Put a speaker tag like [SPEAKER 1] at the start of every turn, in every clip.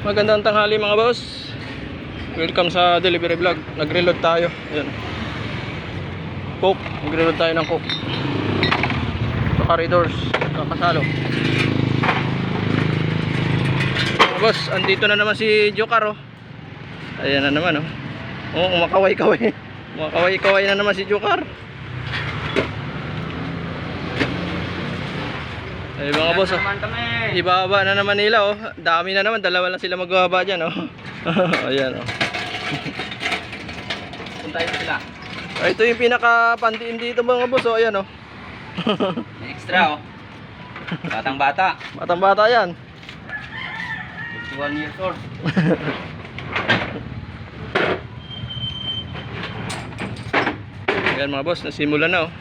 [SPEAKER 1] Magandang tanghali mga boss. Welcome sa delivery vlog. Nag-reload tayo. Ayan. Coke. Nag-reload tayo ng Coke. Sa corridors. Kakasalo. Mga boss, andito na naman si Jokar oh. Ayan na naman oh. Oh, umakaway-kaway. Umakaway-kaway na naman si Jokar. Ay mga boss oh. Ibaba na naman nila oh. Dami na naman, dalawa lang sila magbaba dyan oh. Ayan oh.
[SPEAKER 2] Punta yun sila.
[SPEAKER 1] Ito yung pinaka-pantiin dito mga boss oh. Ayan oh.
[SPEAKER 2] May extra oh. Batang bata.
[SPEAKER 1] Batang bata yan.
[SPEAKER 2] 51 years old.
[SPEAKER 1] Ayan mga boss, nasimula na oh.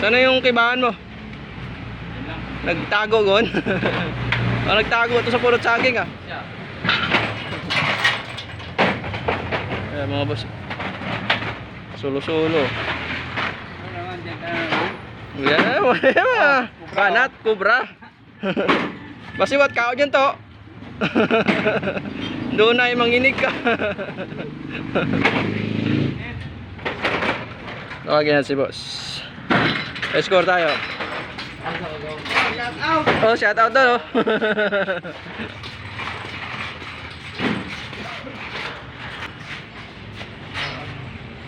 [SPEAKER 1] Sana yung kibahan mo? Nagtago gon. Oh, nagtago ito sa purot saging ah. Ayan mga boss. Solo-solo. Yan, wala. Banat, kubra. Basiwat kao dyan to. Doon na yung manginig ka. Tawagin na si boss. Score tayo. Oh, shout out doon oh.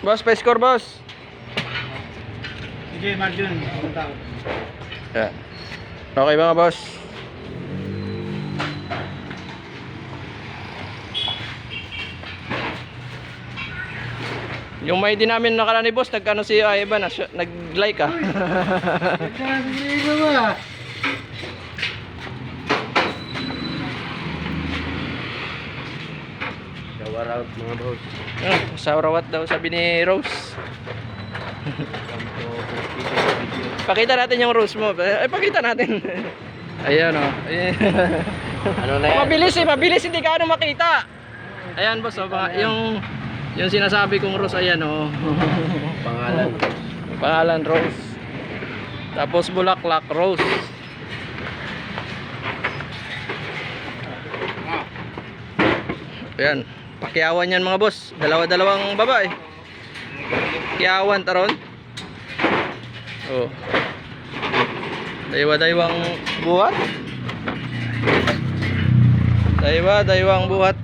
[SPEAKER 1] Boss, pa-score boss.
[SPEAKER 2] Sige, Marjun.
[SPEAKER 1] Yeah. Okay mga boss. Yung may din namin nakaraan ni boss, nagkano si Ivan, nag-like ah.
[SPEAKER 2] Shower out mga boss.
[SPEAKER 1] Saurawat daw sabi ni Rose. Pakita natin yung Rose mo. Ay, pakita natin. Ayan oh.
[SPEAKER 2] Ano na yan?
[SPEAKER 1] Mabilis hindi ka ano makita. Ayan boss, oh, yung sinasabi kong Rose, ayan oh.
[SPEAKER 2] Pangalan.
[SPEAKER 1] Pangalan Rose. Tapos bulaklak Rose. Ayan, pakiyawan yan mga boss. Dalawa-dalawang babae. Kiyawan taron. Oh. Daywa-daywang buhat. Daywa-daywang buhat.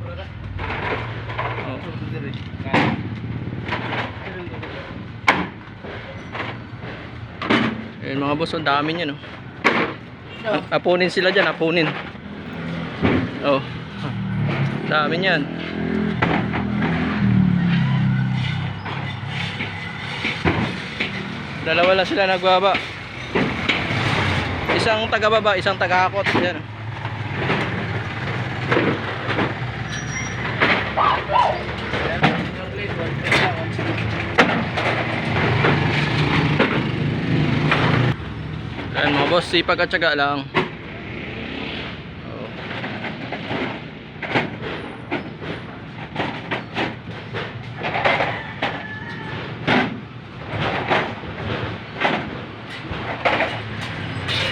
[SPEAKER 1] Ayun mga boss, ang dami niyan oh. Apunin sila dyan, apunin. Oh. Dami niyan. Dalawa lang sila nagbaba. Isang taga-baba, isang taga-akot. Yan. Ayan mga boss, sipag at syaga lang.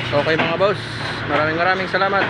[SPEAKER 1] Okay mga boss, maraming salamat.